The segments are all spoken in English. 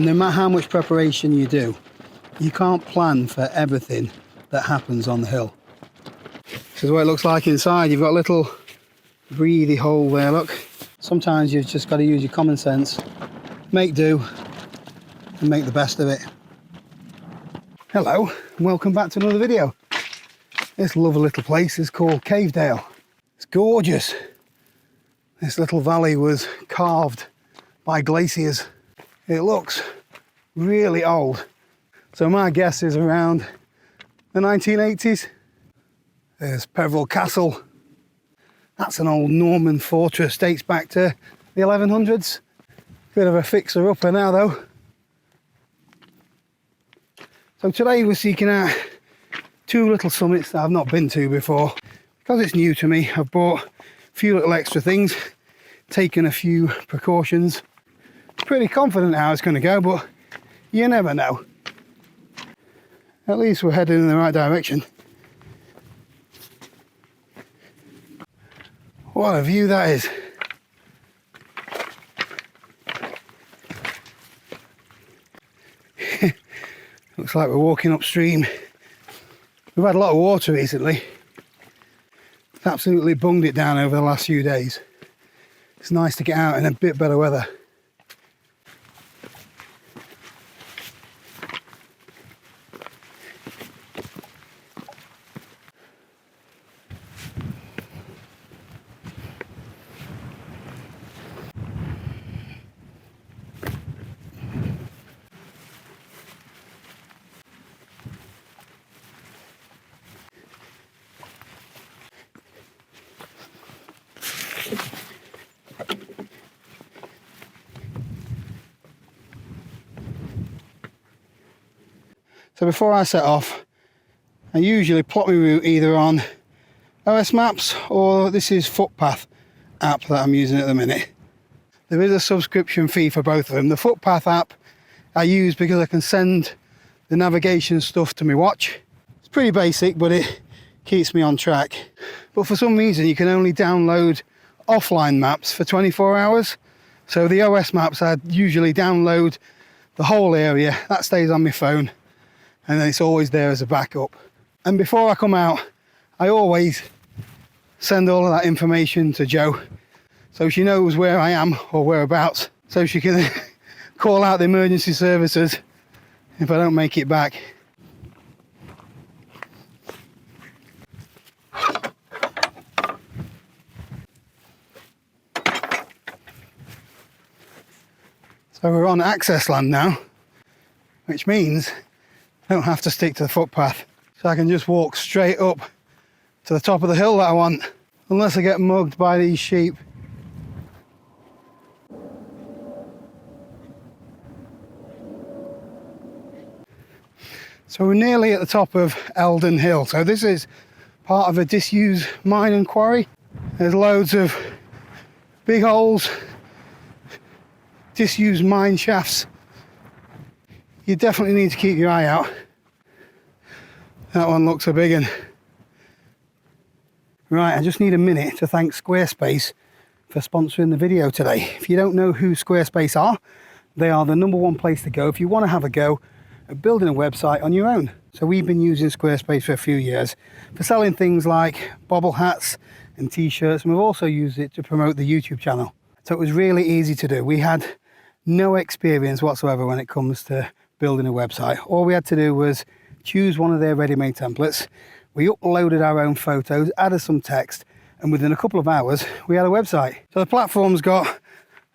And no matter how much preparation you do, you can't plan for everything that happens on the hill. This is what it looks like inside. You've got a little breathy hole there, look. Sometimes you've just got to use your common sense, make do, and make the best of it. Hello, and welcome back to another video. This lovely little place is called Cavedale. It's gorgeous. This little valley was carved by glaciers. It looks really old. So my guess is around the 1980s. There's Peveril Castle. That's an old Norman fortress, dates back to the 1100s. Bit of a fixer-upper now though. So today we're seeking out two little summits that I've not been to before. Because it's new to me, I've bought a few little extra things, taken a few precautions. Pretty confident how it's going to go, but you never know. At least we're heading in the right direction. What a view that is. Looks like we're walking upstream. We've had a lot of water recently. It's absolutely bunged it down over the last few days. It's nice to get out in a bit better weather. So before I set off, I usually plot my route either on OS Maps or this is Footpath app that I'm using at the minute. There is a subscription fee for both of them. The Footpath app I use because I can send the navigation stuff to my watch. It's pretty basic, but it keeps me on track. But for some reason you can only download offline maps for 24 hours. So the OS Maps, I usually download the whole area. That stays on my phone. And then it's always there as a backup. And before I come out, I always send all of that information to Jo, so she knows where I am or whereabouts, so she can call out the emergency services if I don't make it back. So we're on access land now, which means I don't have to stick to the footpath, so I can just walk straight up to the top of the hill that I want, unless I get mugged by these sheep. So we're nearly at the top of Eldon Hill. So this is part of a disused mine and quarry. There's loads of big holes, disused mine shafts. You definitely need to keep your eye out. That one looks a big one. Right, I just need a minute to thank Squarespace for sponsoring the video today. If you don't know who Squarespace are, they are the #1 place to go if you want to have a go at building a website on your own. So we've been using Squarespace for a few years for selling things like bobble hats and t-shirts, and we've also used it to promote the YouTube channel. So it was really easy to do. We had no experience whatsoever when it comes to building a website. All we had to do was choose one of their ready-made templates. We uploaded our own photos, added some text, and within a couple of hours we had a website. So the platform's got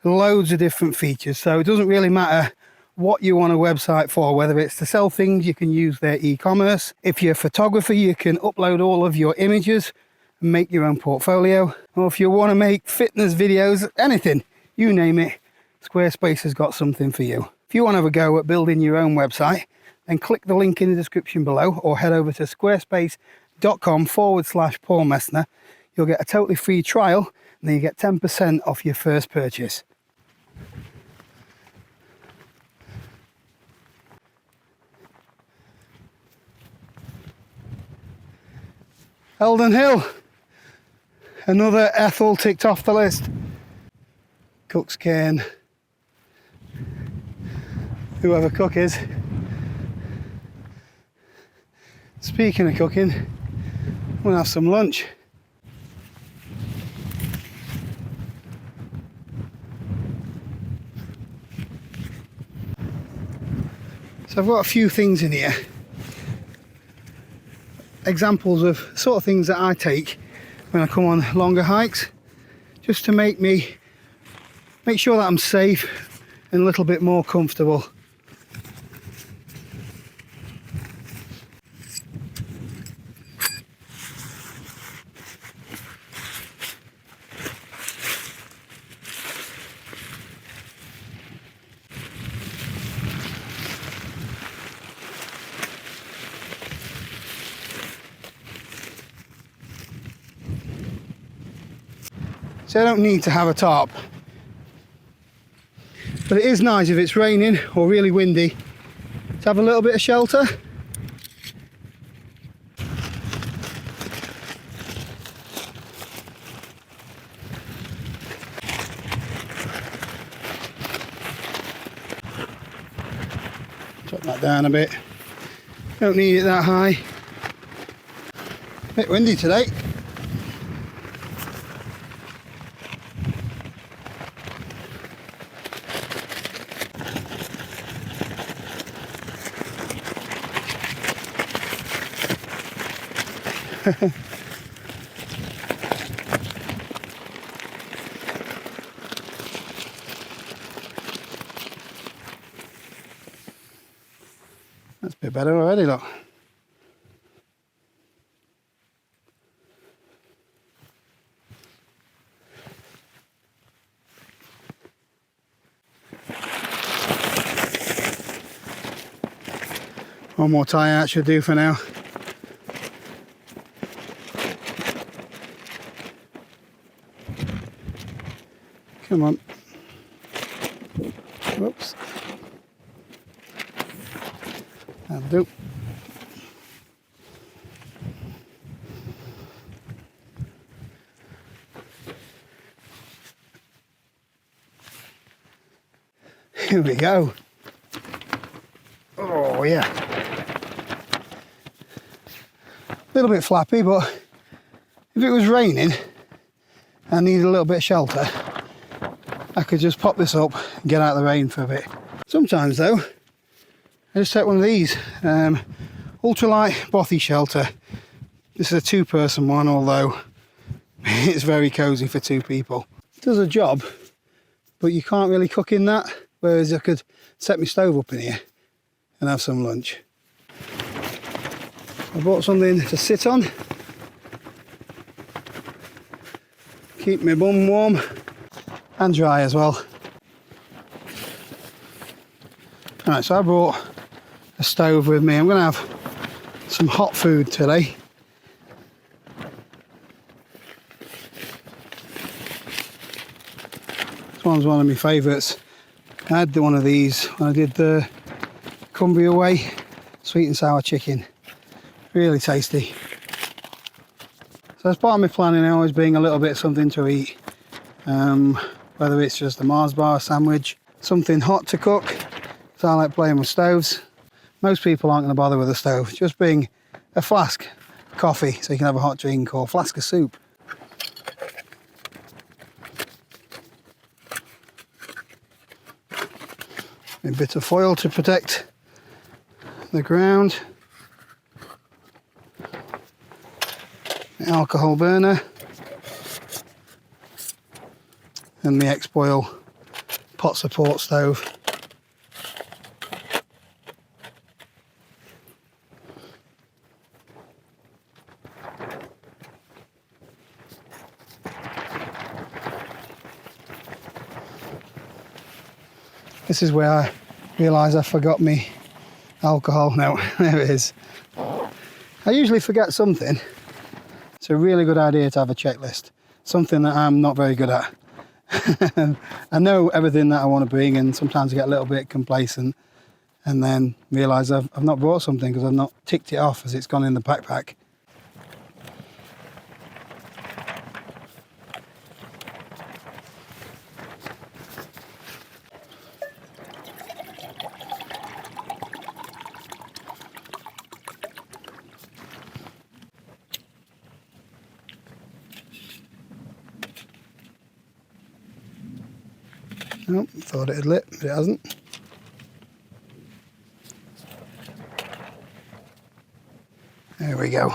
loads of different features, so it doesn't really matter what you want a website for, whether it's to sell things, you can use their e-commerce. If you're a photographer, you can upload all of your images and make your own portfolio. Or if you want to make fitness videos, anything, you name it, Squarespace has got something for you. If you want to have a go at building your own website, then click the link in the description below or head over to squarespace.com/Paul Messner. You'll get a totally free trial and then you get 10% off your first purchase. Eldon Hill, another Ethel ticked off the list. Cook's Cairn. whoever cook is. Speaking of cooking, we'll have some lunch. So I've got a few things in here, examples of sort of things that I take when I come on longer hikes, just to make sure that I'm safe and a little bit more comfortable. So I don't need to have a tarp, but it is nice if it's raining or really windy to have a little bit of shelter. Drop that down a bit, don't need it that high. A bit windy today. That's a bit better already, look. One more tie out should do for now. Come on. Whoops. That'll do. Here we go. Oh yeah. A little bit flappy, but if it was raining and I needed a little bit of shelter, I could just pop this up and get out of the rain for a bit. Sometimes though, I just take one of these ultralight bothy shelter. This is a 2-person one, although it's very cozy for 2 people. It does a job, but you can't really cook in that, whereas I could set my stove up in here and have some lunch. I bought something to sit on, keep my bum warm and dry as well. Right, so I brought a stove with me. I'm going to have some hot food today. This one's one of my favourites. I had one of these when I did the Cumbria Way sweet and sour chicken. Really tasty. So as part of my planning, always being a little bit something to eat. Whether it's just a Mars bar sandwich, something hot to cook, because I like playing with stoves. Most people aren't going to bother with a stove. Just bring a flask of coffee so you can have a hot drink, or a flask of soup. A bit of foil to protect the ground. The alcohol burner. And the X-Boil pot support stove. This is where I realise I forgot me alcohol. No, there it is. I usually forget something. It's a really good idea to have a checklist. Something that I'm not very good at. I know everything that I want to bring, and sometimes I get a little bit complacent and then realise I've not brought something because I've not ticked it off as it's gone in the backpack. Oh, thought it had lit, but it hasn't. There we go.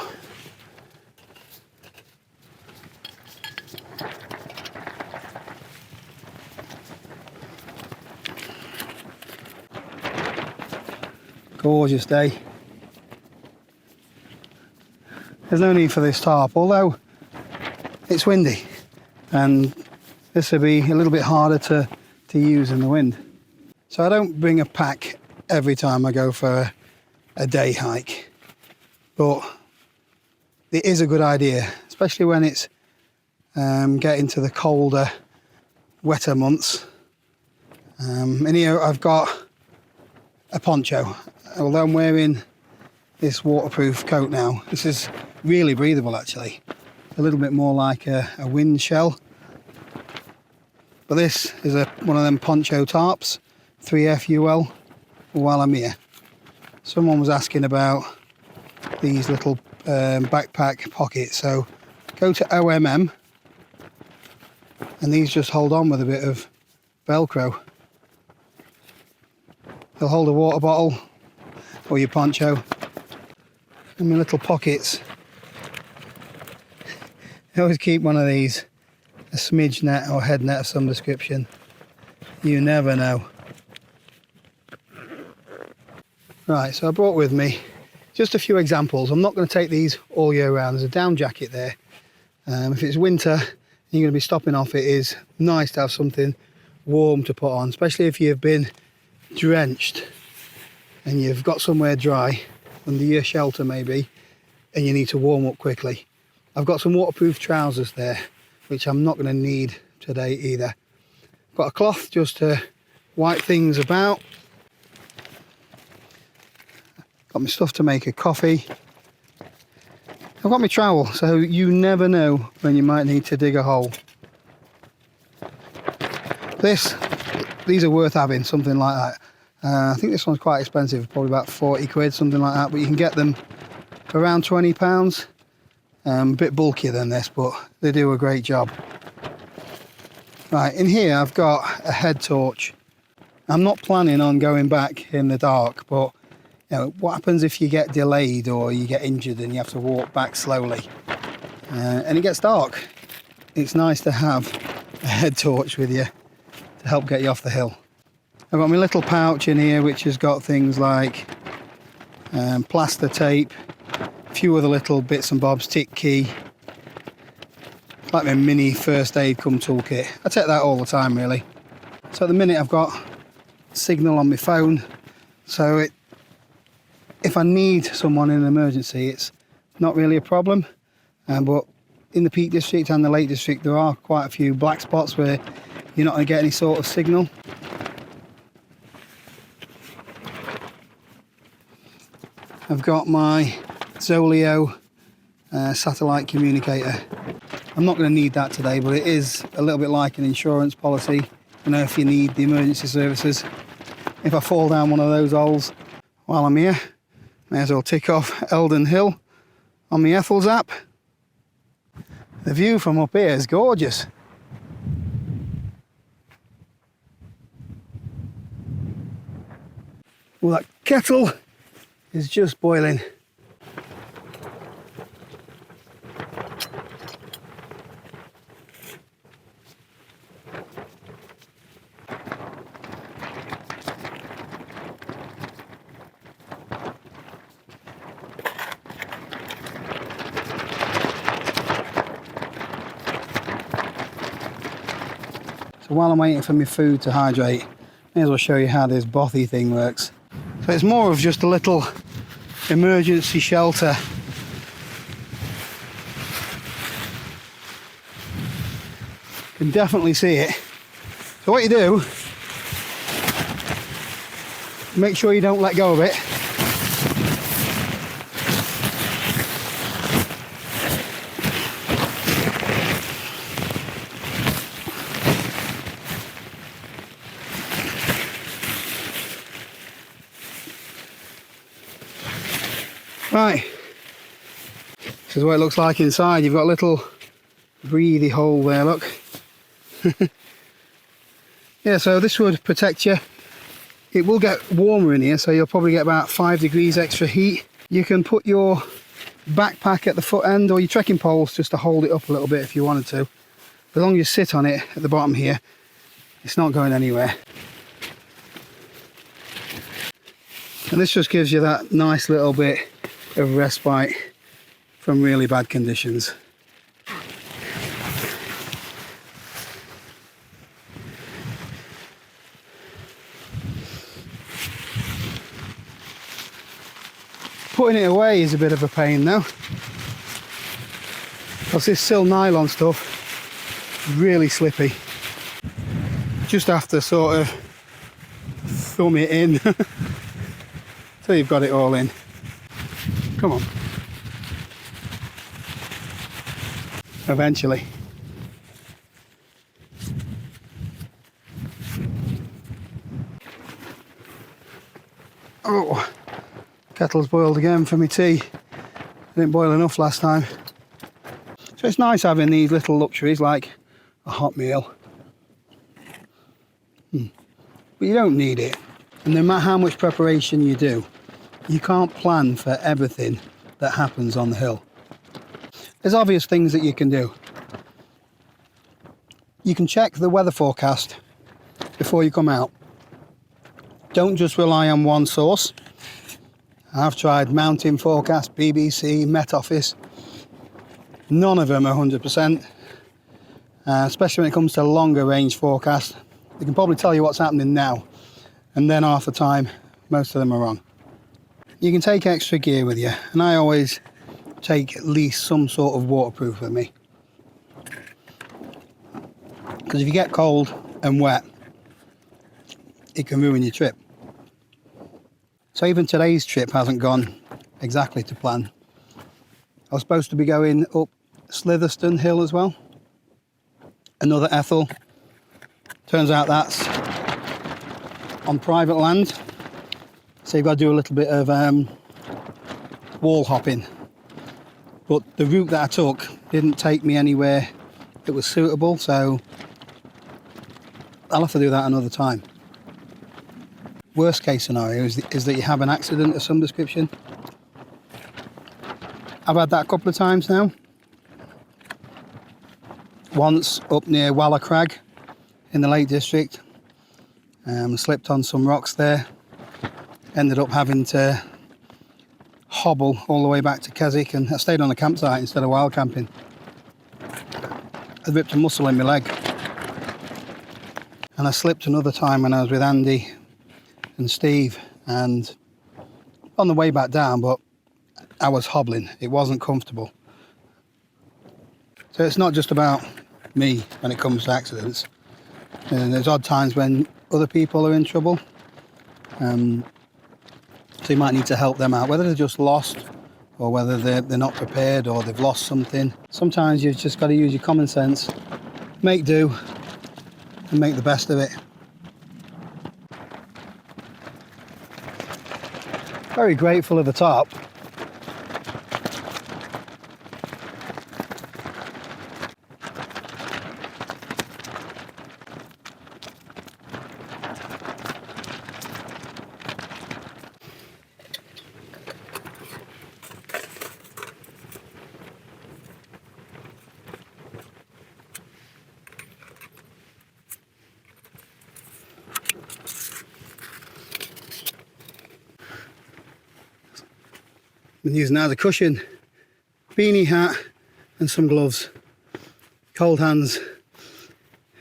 Gorgeous day. There's no need for this tarp, although it's windy, and this will be a little bit harder to use in the wind. So I don't bring a pack every time I go for a day hike, but it is a good idea, especially when it's getting to the colder, wetter months. And here I've got a poncho. Although I'm wearing this waterproof coat now, this is really breathable actually. A little bit more like a wind shell. But this is one of them poncho tarps, 3FUL, while I'm here. Someone was asking about these little backpack pockets, so go to OMM, and these just hold on with a bit of Velcro. They'll hold a water bottle or your poncho. And my little pockets, I always keep one of these, a smidge net or head net of some description. You never know. Right, so I brought with me just a few examples. I'm not going to take these all year round. There's a down jacket there. If it's winter and you're going to be stopping off, it is nice to have something warm to put on, especially if you've been drenched and you've got somewhere dry under your shelter maybe, and you need to warm up quickly. I've got some waterproof trousers there, which I'm not going to need today either. Got a cloth just to wipe things about. Got my stuff to make a coffee. I've got my trowel, so you never know when you might need to dig a hole. These are worth having, something like that. I think this one's quite expensive, probably about 40 quid, something like that, but you can get them for around £20. A bit bulkier than this, but they do a great job. Right, in here I've got a head torch. I'm not planning on going back in the dark, but you know, what happens if you get delayed or you get injured and you have to walk back slowly and it gets dark? It's nice to have a head torch with you to help get you off the hill. I've got my little pouch in here which has got things like plaster tape, a few other little bits and bobs, tick key, like my mini first aid come toolkit. I take that all the time really. So at the minute I've got signal on my phone, so if I need someone in an emergency it's not really a problem, but in the Peak District and the Lake District there are quite a few black spots where you're not going to get any sort of signal. I've got my Zoleo satellite communicator. I'm not going to need that today, but it is a little bit like an insurance policy. You know, if you need the emergency services. If I fall down one of those holes while I'm here, may as well tick off Eldon Hill on the Ethels app. The view from up here is gorgeous. Well, that kettle is just boiling. So while I'm waiting for my food to hydrate, may as well show you how this bothy thing works. So it's more of just a little emergency shelter. You can definitely see it. So what you do, make sure you don't let go of it. Right, this is what it looks like inside. You've got a little breathy hole there, look. Yeah, Yeah, so this would protect you. It will get warmer in here, so you'll probably get about 5 degrees extra heat. You can put your backpack at the foot end or your trekking poles just to hold it up a little bit if you wanted to. As long as you sit on it at the bottom here, it's not going anywhere. And this just gives you that nice little bit of respite from really bad conditions. Putting it away is a bit of a pain though, because this sill nylon stuff is really slippy. Just have to sort of thumb it in till you've got it all in. Come on. Eventually. Oh, kettle's boiled again for my tea. I didn't boil enough last time. So it's nice having these little luxuries like a hot meal. But you don't need it. And no matter how much preparation you do, you can't plan for everything that happens on the hill. There's obvious things that you can do. You can check the weather forecast before you come out. Don't just rely on one source. I've tried Mountain Forecast, BBC, Met Office. None of them are 100%, especially when it comes to longer range forecasts. They can probably tell you what's happening now, and then half the time, most of them are wrong. You can take extra gear with you, and I always take at least some sort of waterproof with me. Because if you get cold and wet, it can ruin your trip. So even today's trip hasn't gone exactly to plan. I was supposed to be going up Eldon Hill as well. Another Ethel. Turns out that's on private land. So you've got to do a little bit of wall hopping. But the route that I took didn't take me anywhere that was suitable, so I'll have to do that another time. Worst case scenario is that you have an accident of some description. I've had that a couple of times now. Once up near Walla Crag in the Lake District. Slipped on some rocks there. Ended up having to hobble all the way back to Keswick, and I stayed on the campsite instead of wild camping. I ripped a muscle in my leg. And I slipped another time when I was with Andy and Steve, and on the way back down, but I was hobbling. It wasn't comfortable. So it's not just about me when it comes to accidents. And there's odd times when other people are in trouble. So you might need to help them out, whether they're just lost or whether they're not prepared or they've lost something. Sometimes you've just got to use your common sense, make do and make the best of it. Very grateful of the tarp. Been using that as a cushion, beanie hat and some gloves. Cold hands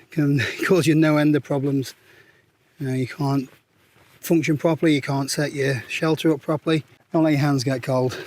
can cause you no end of problems. You can't function properly, you can't set your shelter up properly. Don't let your hands get cold.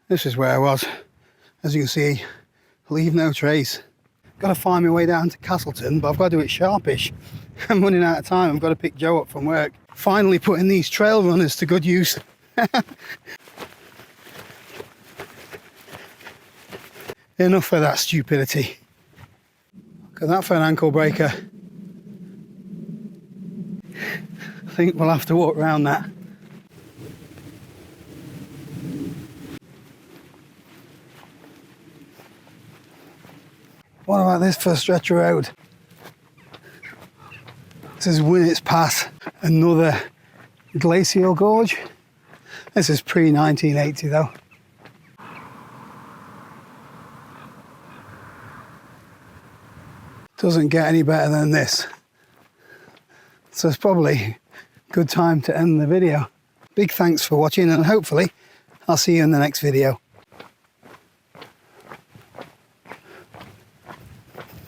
This is where I was. As you can see, leave no trace. Got to find my way down to Castleton, but I've got to do it sharpish. I'm running out of time. I've got to pick Joe up from work. Finally putting these trail runners to good use. Enough of that stupidity. Look at that for an ankle breaker. I think we'll have to walk around that. What about this for a stretch of road? This is Winnats Pass, another glacial gorge. This is pre-1980 though. Doesn't get any better than this. So it's probably a good time to end the video. Big thanks for watching, and hopefully I'll see you in the next video.